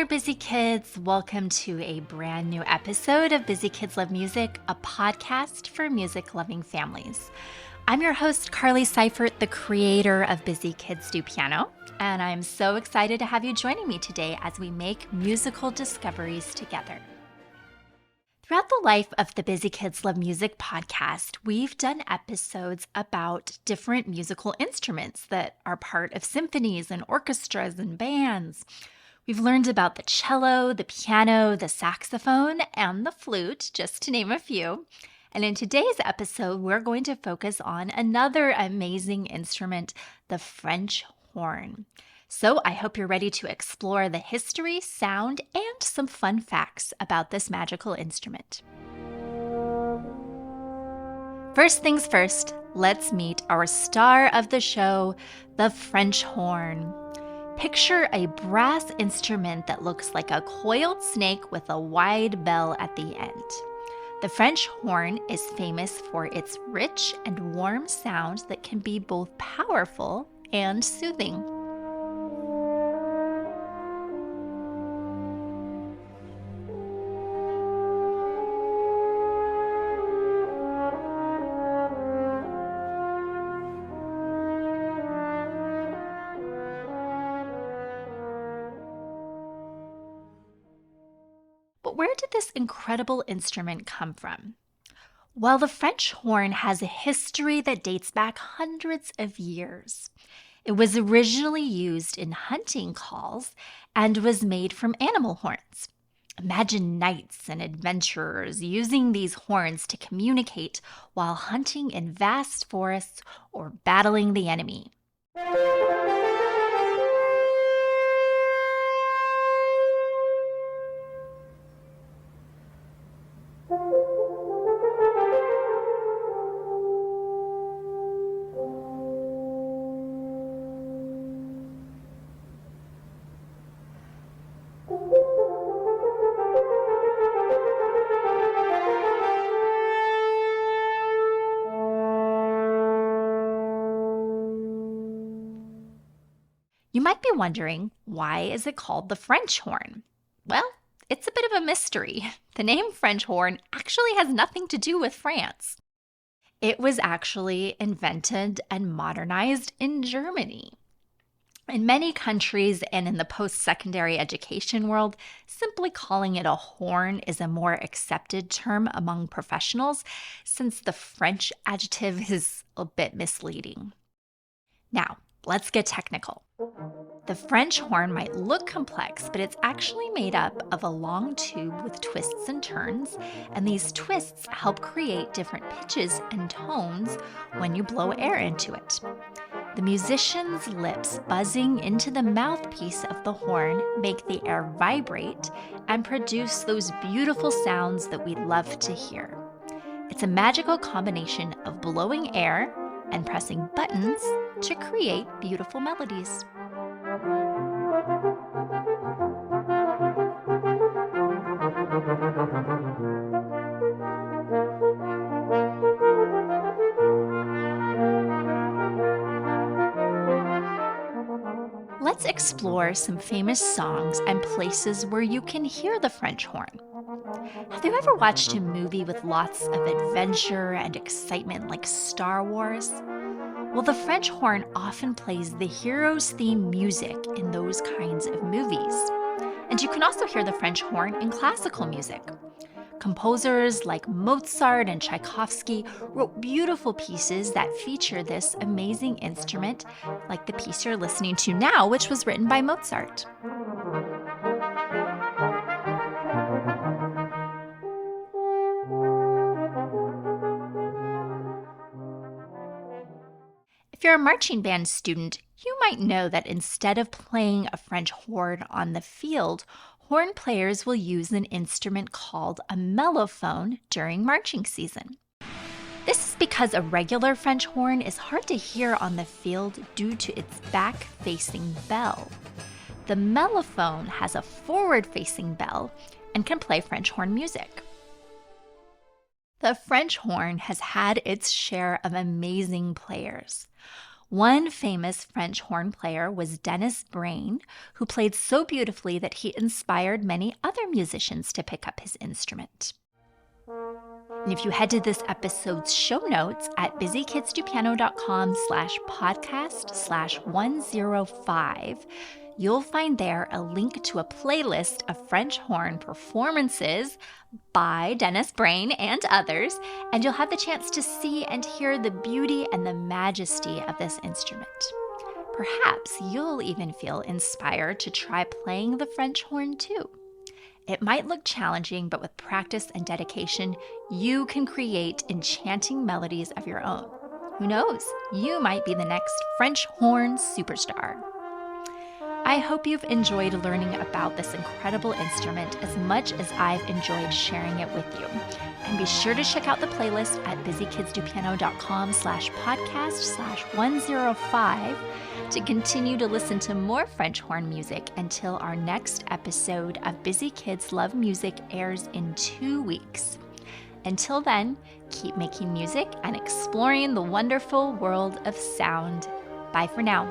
Busy Kids. Welcome to a brand new episode of Busy Kids Love Music, a podcast for music-loving families. I'm your host, Carly Seifert, the creator of Busy Kids Do Piano, and I'm so excited to have you joining me today as we make musical discoveries together. Throughout the life of the Busy Kids Love Music podcast, we've done episodes about different musical instruments that are part of symphonies and orchestras and bands. We've learned about the cello, the piano, the saxophone, and the flute, just to name a few. And in today's episode, we're going to focus on another amazing instrument, the French horn. So I hope you're ready to explore the history, sound, and some fun facts about this magical instrument. First things first, let's meet our star of the show, the French horn. Picture a brass instrument that looks like a coiled snake with a wide bell at the end. The French horn is famous for its rich and warm sound that can be both powerful and soothing. But where did this incredible instrument come from? Well, the French horn has a history that dates back hundreds of years. It was originally used in hunting calls and was made from animal horns. Imagine knights and adventurers using these horns to communicate while hunting in vast forests or battling the enemy. You might be wondering, why is it called the French horn? Well, it's a bit of a mystery. The name French horn actually has nothing to do with France. It was actually invented and modernized in Germany. In many countries and in the post-secondary education world, simply calling it a horn is a more accepted term among professionals, since the French adjective is a bit misleading. Now, let's get technical. The French horn might look complex, but it's actually made up of a long tube with twists and turns, and these twists help create different pitches and tones when you blow air into it. The musician's lips buzzing into the mouthpiece of the horn make the air vibrate and produce those beautiful sounds that we love to hear. It's a magical combination of blowing air and pressing buttons to create beautiful melodies. Let's explore some famous songs and places where you can hear the French horn. Have you ever watched a movie with lots of adventure and excitement like Star Wars? Well, the French horn often plays the hero's theme music in those kinds of movies. And you can also hear the French horn in classical music. Composers like Mozart and Tchaikovsky wrote beautiful pieces that feature this amazing instrument, like the piece you're listening to now, which was written by Mozart. If you're a marching band student, you might know that instead of playing a French horn on the field, horn players will use an instrument called a mellophone during marching season. This is because a regular French horn is hard to hear on the field due to its back-facing bell. The mellophone has a forward-facing bell and can play French horn music. The French horn has had its share of amazing players. One famous French horn player was Denis Brain, who played so beautifully that he inspired many other musicians to pick up his instrument. And if you head to this episode's show notes at busykidsdopiano.com/podcast/105, you'll find there a link to a playlist of French horn performances by Denis Brain and others, and you'll have the chance to see and hear the beauty and the majesty of this instrument. Perhaps you'll even feel inspired to try playing the French horn too. It might look challenging, but with practice and dedication, you can create enchanting melodies of your own. Who knows? You might be the next French horn superstar. I hope you've enjoyed learning about this incredible instrument as much as I've enjoyed sharing it with you. And be sure to check out the playlist at busykidsdopiano.com/podcast/105 to continue to listen to more French horn music until our next episode of Busy Kids Love Music airs in 2 weeks. Until then, keep making music and exploring the wonderful world of sound. Bye for now.